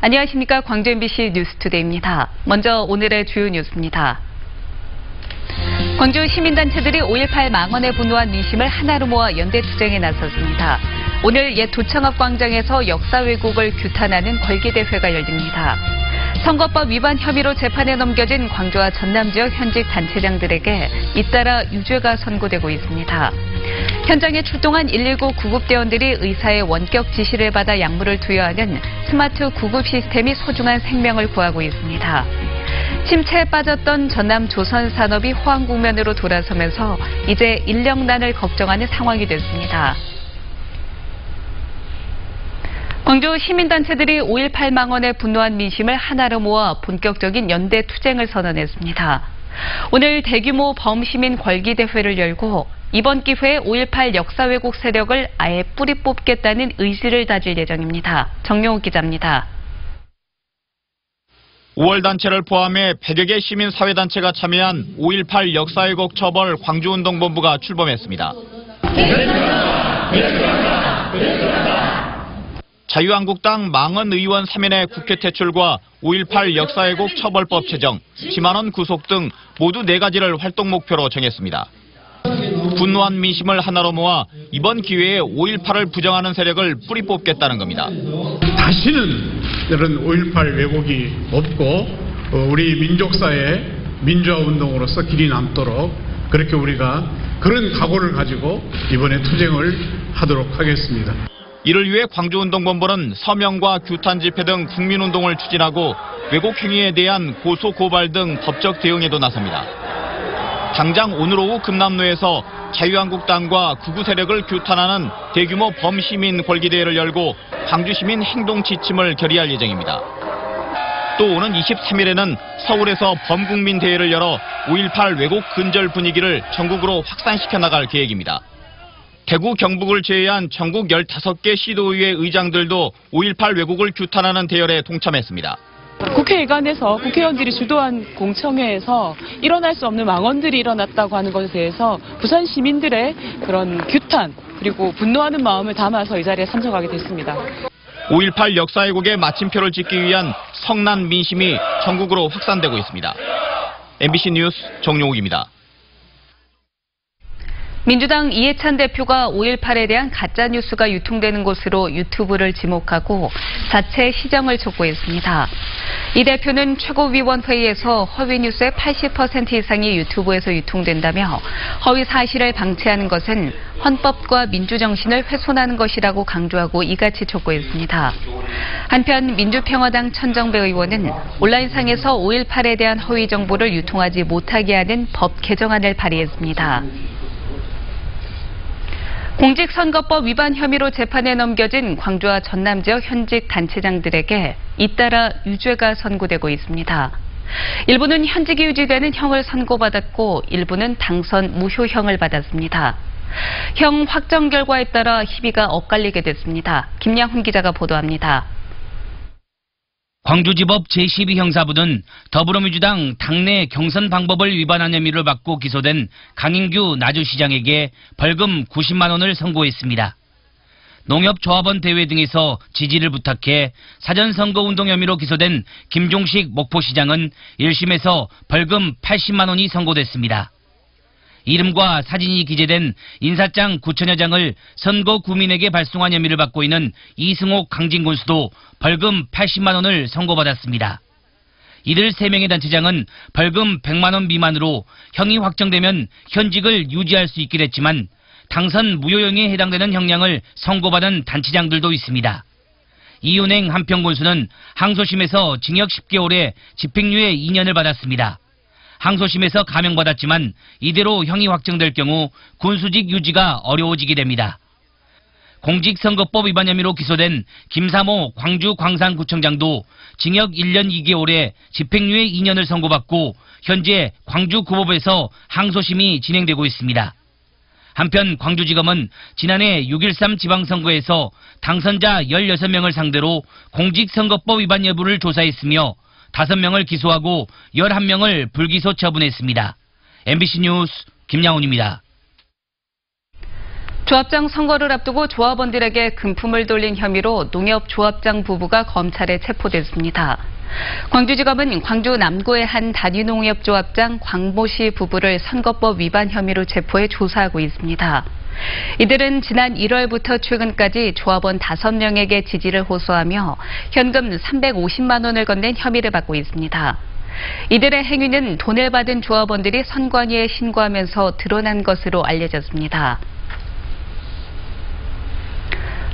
안녕하십니까. 광주 MBC 뉴스투데이입니다. 먼저 오늘의 주요 뉴스입니다. 광주 시민단체들이 5.18 망언에 분노한 민심을 하나로 모아 연대투쟁에 나섰습니다. 오늘 옛 도청읍 광장에서 역사 왜곡을 규탄하는 걸기대회가 열립니다. 선거법 위반 혐의로 재판에 넘겨진 광주와 전남 지역 현직 단체장들에게 잇따라 유죄가 선고되고 있습니다. 현장에 출동한 119 구급대원들이 의사의 원격 지시를 받아 약물을 투여하는 스마트 구급 시스템이 소중한 생명을 구하고 있습니다. 침체에 빠졌던 전남 조선산업이 호황 국면으로 돌아서면서 이제 인력난을 걱정하는 상황이 됐습니다. 광주 시민단체들이 5.18 망언에 분노한 민심을 하나로 모아 본격적인 연대투쟁을 선언했습니다. 오늘 대규모 범시민 걸기대회를 열고 이번 기회에 5.18 역사 왜곡 세력을 아예 뿌리 뽑겠다는 의지를 다질 예정입니다. 정용욱 기자입니다. 5월 단체를 포함해 100여 개 시민사회단체가 참여한 5.18 역사 왜곡 처벌 광주운동본부가 출범했습니다. 자유한국당 망언 의원 3인의 국회 퇴출과 5.18 역사 왜곡 처벌법 제정, 10만 원 구속 등 모두 4가지를 활동 목표로 정했습니다. 분노한 민심을 하나로 모아 이번 기회에 5.18을 부정하는 세력을 뿌리 뽑겠다는 겁니다. 다시는 이런 5.18 왜곡이 없고 우리 민족사의 민주화 운동으로서 길이 남도록 그렇게 우리가 그런 각오를 가지고 이번에 투쟁을 하도록 하겠습니다. 이를 위해 광주운동본부는 서명과 규탄 집회 등 국민운동을 추진하고 왜곡 행위에 대한 고소 고발 등 법적 대응에도 나섭니다. 당장 오늘 오후 금남로에서 자유한국당과 극우 세력을 규탄하는 대규모 범시민 걸기대회를 열고 광주시민 행동 지침을 결의할 예정입니다. 또 오는 23일에는 서울에서 범국민 대회를 열어 5.18 왜곡 근절 분위기를 전국으로 확산시켜 나갈 계획입니다. 대구, 경북을 제외한 전국 15개 시도의회 의장들도 5.18 왜곡을 규탄하는 대열에 동참했습니다. 국회의관에서 국회의원들이 주도한 공청회에서 일어날 수 없는 망언들이 일어났다고 하는 것에 대해서 부산 시민들의 그런 규탄 그리고 분노하는 마음을 담아서 이 자리에 참석하게 됐습니다. 5.18 역사 왜곡의 마침표를 찍기 위한 성난 민심이 전국으로 확산되고 있습니다. MBC 뉴스 정용욱입니다. 민주당 이해찬 대표가 5.18에 대한 가짜뉴스가 유통되는 곳으로 유튜브를 지목하고 자체 시정을 촉구했습니다. 이 대표는 최고위원회의에서 허위뉴스의 80% 이상이 유튜브에서 유통된다며 허위 사실을 방치하는 것은 헌법과 민주정신을 훼손하는 것이라고 강조하고 이같이 촉구했습니다. 한편 민주평화당 천정배 의원은 온라인상에서 5.18에 대한 허위 정보를 유통하지 못하게 하는 법 개정안을 발의했습니다. 공직선거법 위반 혐의로 재판에 넘겨진 광주와 전남 지역 현직 단체장들에게 잇따라 유죄가 선고되고 있습니다. 일부는 현직이 유지되는 형을 선고받았고 일부는 당선 무효형을 받았습니다. 형 확정 결과에 따라 희비가 엇갈리게 됐습니다. 김양훈 기자가 보도합니다. 광주지법 제12형사부는 더불어민주당 당내 경선 방법을 위반한 혐의를 받고 기소된 강인규 나주시장에게 벌금 90만 원을 선고했습니다. 농협조합원 대회 등에서 지지를 부탁해 사전선거운동 혐의로 기소된 김종식 목포시장은 1심에서 벌금 80만 원이 선고됐습니다. 이름과 사진이 기재된 인사장 9천여 장을 선거 구민에게 발송한 혐의를 받고 있는 이승옥 강진군수도 벌금 80만 원을 선고받았습니다. 이들 3명의 단체장은 벌금 100만 원 미만으로 형이 확정되면 현직을 유지할 수 있게 됐지만 당선 무효형에 해당되는 형량을 선고받은 단체장들도 있습니다. 이은행 한평군수는 항소심에서 징역 10개월에 집행유예 2년을 받았습니다. 항소심에서 감형받았지만 이대로 형이 확정될 경우 군수직 유지가 어려워지게 됩니다. 공직선거법 위반 혐의로 기소된 김사모 광주 광산구청장도 징역 1년 2개월에 집행유예 2년을 선고받고 현재 광주구법에서 항소심이 진행되고 있습니다. 한편 광주지검은 지난해 6.13 지방선거에서 당선자 16명을 상대로 공직선거법 위반 여부를 조사했으며 5명을 기소하고 11명을 불기소 처분했습니다. MBC 뉴스 김양훈입니다. 조합장 선거를 앞두고 조합원들에게 금품을 돌린 혐의로 농협 조합장 부부가 검찰에 체포됐습니다. 광주지검은 광주 남구의 한 단위농협 조합장 광모 씨 부부를 선거법 위반 혐의로 체포해 조사하고 있습니다. 이들은 지난 1월부터 최근까지 조합원 5명에게 지지를 호소하며 현금 350만 원을 건넨 혐의를 받고 있습니다. 이들의 행위는 돈을 받은 조합원들이 선관위에 신고하면서 드러난 것으로 알려졌습니다.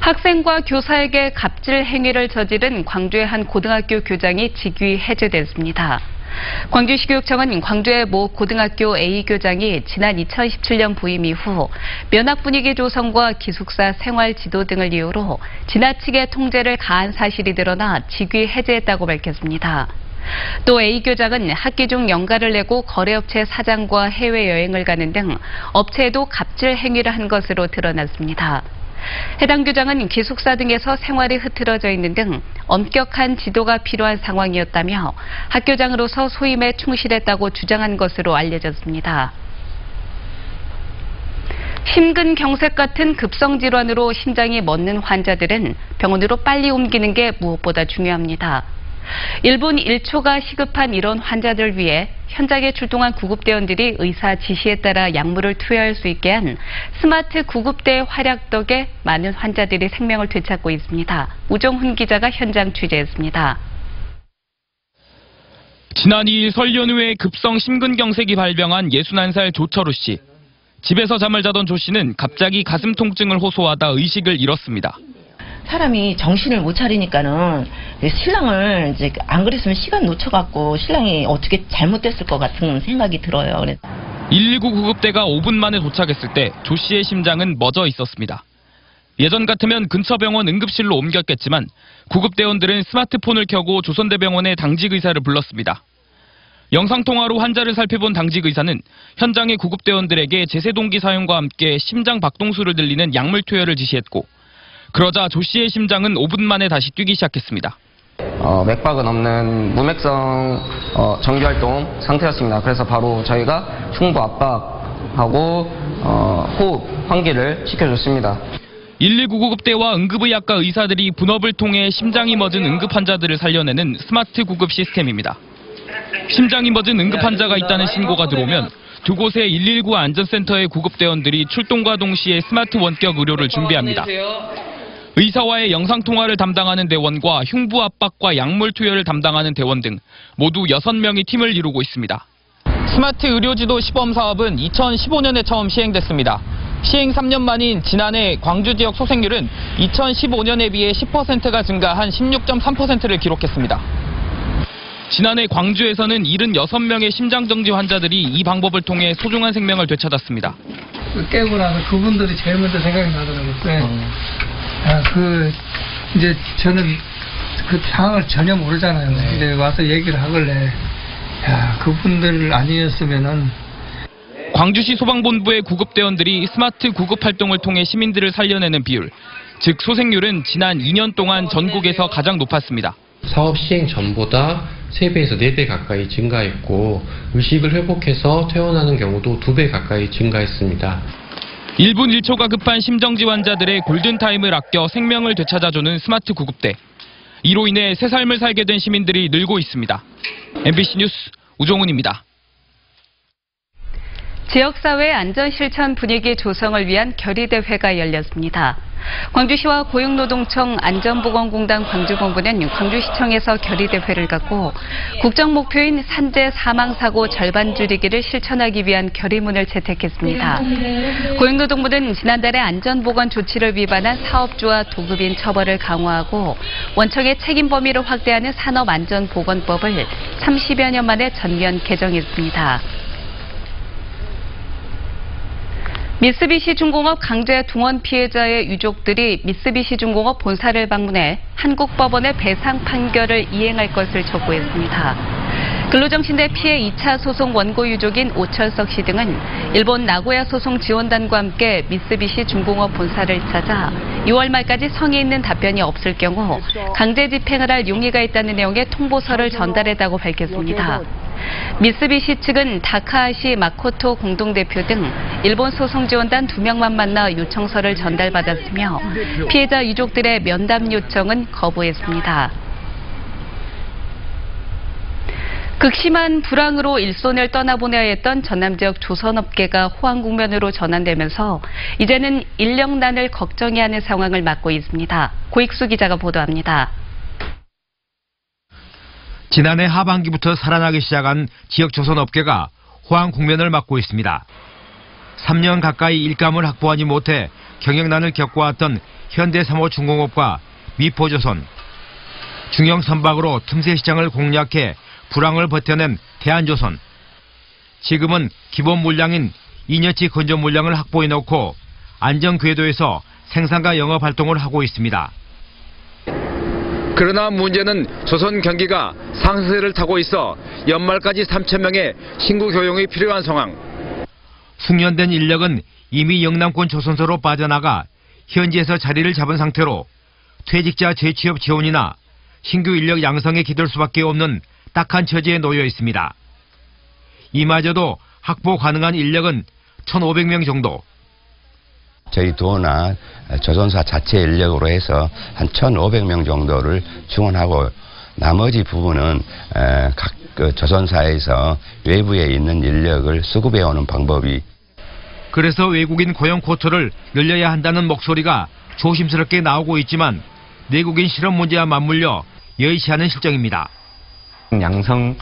학생과 교사에게 갑질 행위를 저지른 광주의 한 고등학교 교장이 직위 해제됐습니다. 광주시교육청은 광주의 모 고등학교 A 교장이 지난 2017년 부임 이후 면학 분위기 조성과 기숙사 생활 지도 등을 이유로 지나치게 통제를 가한 사실이 드러나 직위 해제했다고 밝혔습니다. 또 A 교장은 학기 중 연가를 내고 거래업체 사장과 해외여행을 가는 등 업체에도 갑질 행위를 한 것으로 드러났습니다. 해당 교장은 기숙사 등에서 생활이 흐트러져 있는 등 엄격한 지도가 필요한 상황이었다며 학교장으로서 소임에 충실했다고 주장한 것으로 알려졌습니다. 심근경색 같은 급성질환으로 심장이 멎는 환자들은 병원으로 빨리 옮기는 게 무엇보다 중요합니다. 1분 1초가 시급한 이런 환자들을 위해 현장에 출동한 구급대원들이 의사 지시에 따라 약물을 투여할 수 있게 한 스마트 구급대의 활약 덕에 많은 환자들이 생명을 되찾고 있습니다. 우정훈 기자가 현장 취재했습니다. 지난 2일 설 연휴에 급성 심근경색이 발병한 61살 조철우 씨. 집에서 잠을 자던 조 씨는 갑자기 가슴 통증을 호소하다 의식을 잃었습니다. 사람이 정신을 못 차리니까는 신랑을 이제 안 그랬으면 시간 놓쳐갖고 신랑이 어떻게 잘못됐을 것 같은 생각이 들어요. 119 구급대가 5분 만에 도착했을 때 조 씨의 심장은 멎어 있었습니다. 예전 같으면 근처 병원 응급실로 옮겼겠지만 구급대원들은 스마트폰을 켜고 조선대병원의 당직 의사를 불렀습니다. 영상통화로 환자를 살펴본 당직 의사는 현장의 구급대원들에게 제세동기 사용과 함께 심장 박동수를 들리는 약물 투여를 지시했고 그러자 조 씨의 심장은 5분 만에 다시 뛰기 시작했습니다. 맥박은 없는 무맥성 정기활동 상태였습니다. 그래서 바로 저희가 흉부 압박하고 호흡 환기를 시켜줬습니다. 119 구급대와 응급의학과 의사들이 분업을 통해 심장이 멎은 응급 환자들을 살려내는 스마트 구급 시스템입니다. 심장이 멎은 응급 환자가 있다는 신고가 들어오면 두 곳의 119 안전센터의 구급대원들이 출동과 동시에 스마트 원격 의료를 준비합니다. 의사와의 영상통화를 담당하는 대원과 흉부 압박과 약물 투여를 담당하는 대원 등 모두 6명이 팀을 이루고 있습니다. 스마트 의료지도 시범 사업은 2015년에 처음 시행됐습니다. 시행 3년 만인 지난해 광주 지역 소생률은 2015년에 비해 10%가 증가한 16.3%를 기록했습니다. 지난해 광주에서는 76명의 심장정지 환자들이 이 방법을 통해 소중한 생명을 되찾았습니다. 깨고 나서 그분들이 제일 먼저 생각이 나더라고요. 이제 저는 그 상황을 전혀 모르잖아요. 근데 와서 얘기를 하길래, 그분들 아니었으면은. 광주시 소방본부의 구급대원들이 스마트 구급 활동을 통해 시민들을 살려내는 비율, 즉 소생률은 지난 2년 동안 전국에서 가장 높았습니다. 사업 시행 전보다 3배에서 4배 가까이 증가했고 의식을 회복해서 퇴원하는 경우도 2배 가까이 증가했습니다. 1분 1초가 급한 심정지 환자들의 골든타임을 아껴 생명을 되찾아주는 스마트 구급대. 이로 인해 새 삶을 살게 된 시민들이 늘고 있습니다. MBC 뉴스 우종훈입니다. 지역사회 안전실천 분위기 조성을 위한 결의대회가 열렸습니다. 광주시와 고용노동청 안전보건공단 광주본부는 광주시청에서 결의대회를 갖고 국정목표인 산재 사망사고 절반 줄이기를 실천하기 위한 결의문을 채택했습니다. 고용노동부는 지난달에 안전보건 조치를 위반한 사업주와 도급인 처벌을 강화하고 원청의 책임 범위를 확대하는 산업안전보건법을 30여 년 만에 전면 개정했습니다. 미쓰비시중공업 강제 동원 피해자의 유족들이 미쓰비시중공업 본사를 방문해 한국 법원의 배상 판결을 이행할 것을 촉구했습니다. 근로정신대 피해 2차 소송 원고 유족인 오철석 씨 등은 일본 나고야 소송 지원단과 함께 미쓰비시중공업 본사를 찾아 6월 말까지 성의 있는 답변이 없을 경우 강제 집행을 할 용의가 있다는 내용의 통보서를 전달했다고 밝혔습니다. 미쓰비시 측은 다카하시 마코토 공동대표 등 일본 소송지원단 2명만 만나 요청서를 전달받았으며 피해자 유족들의 면담 요청은 거부했습니다. 극심한 불황으로 일손을 떠나보내야 했던 전남 지역 조선업계가 호황 국면으로 전환되면서 이제는 인력난을 걱정해야 하는 상황을 맞고 있습니다. 고익수 기자가 보도합니다. 지난해 하반기부터 살아나기 시작한 지역 조선업계가 호황 국면을 맞고 있습니다. 3년 가까이 일감을 확보하지 못해 경영난을 겪어왔던 현대삼호중공업과 미포조선, 중형선박으로 틈새 시장을 공략해 불황을 버텨낸 대한조선. 지금은 기본 물량인 2년치 건조 물량을 확보해놓고 안전궤도에서 생산과 영업 활동을 하고 있습니다. 그러나 문제는 조선 경기가 상승세를 타고 있어 연말까지 3,000명의 신규 교용이 필요한 상황. 숙련된 인력은 이미 영남권 조선소로 빠져나가 현지에서 자리를 잡은 상태로 퇴직자 재취업 지원이나 신규 인력 양성에 기댈 수밖에 없는 딱한 처지에 놓여 있습니다. 이마저도 확보 가능한 인력은 1,500명 정도. 저희 도나 조선사 자체 인력으로 해서 한 1,500명 정도를 충원하고 나머지 부분은 각 조선사에서 외부에 있는 인력을 수급해오는 방법이. 그래서 외국인 고용 쿼터를 늘려야 한다는 목소리가 조심스럽게 나오고 있지만 내국인 실업 문제와 맞물려 여의치 않은 실정입니다. 양성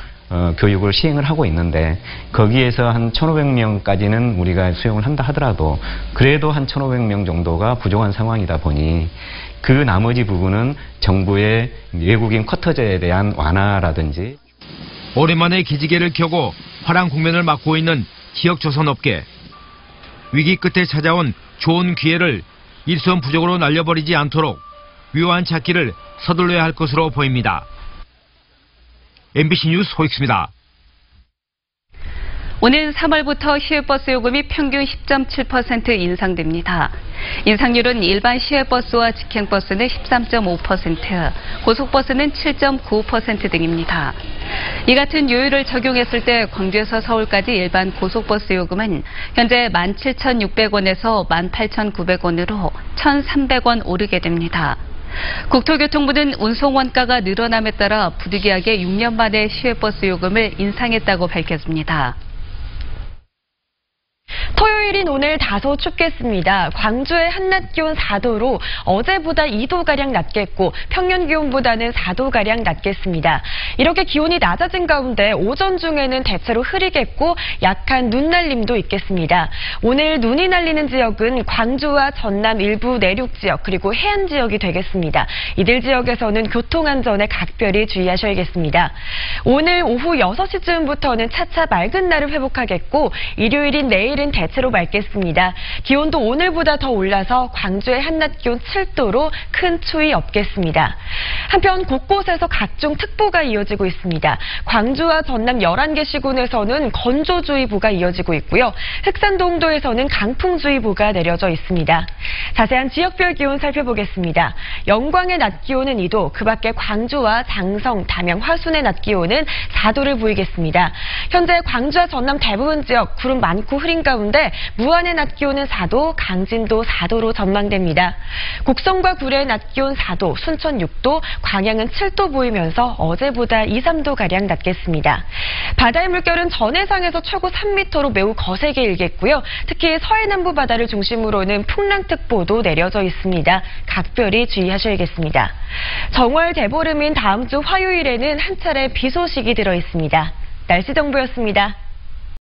교육을 시행을 하고 있는데 거기에서 한 1,500명까지는 우리가 수용을 한다 하더라도 그래도 한 1,500명 정도가 부족한 상황이다 보니 그 나머지 부분은 정부의 외국인 쿼터제에 대한 완화라든지. 오랜만에 기지개를 켜고 화랑 국면을 맞고 있는 지역 조선업계. 위기 끝에 찾아온 좋은 기회를 일손 부족으로 날려버리지 않도록 묘한 찾기를 서둘러야 할 것으로 보입니다. MBC 뉴스 호익수입니다. 오는 3월부터 시외버스 요금이 평균 10.7% 인상됩니다. 인상률은 일반 시외버스와 직행버스는 13.5%, 고속버스는 7.95% 등입니다. 이 같은 요율을 적용했을 때 광주에서 서울까지 일반 고속버스 요금은 현재 17,600원에서 18,900원으로 1,300원 오르게 됩니다. 국토교통부는 운송 원가가 늘어남에 따라 부득이하게 6년 만에 시외버스 요금을 인상했다고 밝혔습니다. 토요일인 오늘 다소 춥겠습니다. 광주의 한낮 기온 4도로 어제보다 2도가량 낮겠고 평년 기온보다는 4도가량 낮겠습니다. 이렇게 기온이 낮아진 가운데 오전 중에는 대체로 흐리겠고 약한 눈 날림도 있겠습니다. 오늘 눈이 날리는 지역은 광주와 전남 일부 내륙 지역 그리고 해안 지역이 되겠습니다. 이들 지역에서는 교통안전에 각별히 주의하셔야겠습니다. 오늘 오후 6시쯤부터는 차차 맑은 날을 회복하겠고 일요일인 내일은 대체로 맑겠습니다. 기온도 오늘보다 더 올라서 광주의 한낮 기온 7도로 큰 추위 없겠습니다. 한편 곳곳에서 각종 특보가 이어지고 있습니다. 광주와 전남 11개 시군에서는 건조주의보가 이어지고 있고요. 흑산도 홍도에서는 강풍주의보가 내려져 있습니다. 자세한 지역별 기온 살펴보겠습니다. 영광의 낮 기온은 2도, 그 밖에 광주와 장성, 담양, 화순의 낮 기온은 4도를 보이겠습니다. 현재 광주와 전남 대부분 지역 구름 많고 흐린 가운데 무안의 낮 기온은 4도, 강진도 4도로 전망됩니다. 곡성과 구례의 낮 기온 4도, 순천 6도, 광양은 7도 보이면서 어제보다 2, 3도가량 낮겠습니다. 바다의 물결은 전해상에서 최고 3m로 매우 거세게 일겠고요. 특히 서해남부 바다를 중심으로는 풍랑특보도 내려져 있습니다. 각별히 주의하셔야겠습니다. 정월 대보름인 다음 주 화요일에는 한 차례 비 소식이 들어 있습니다. 날씨 정보였습니다.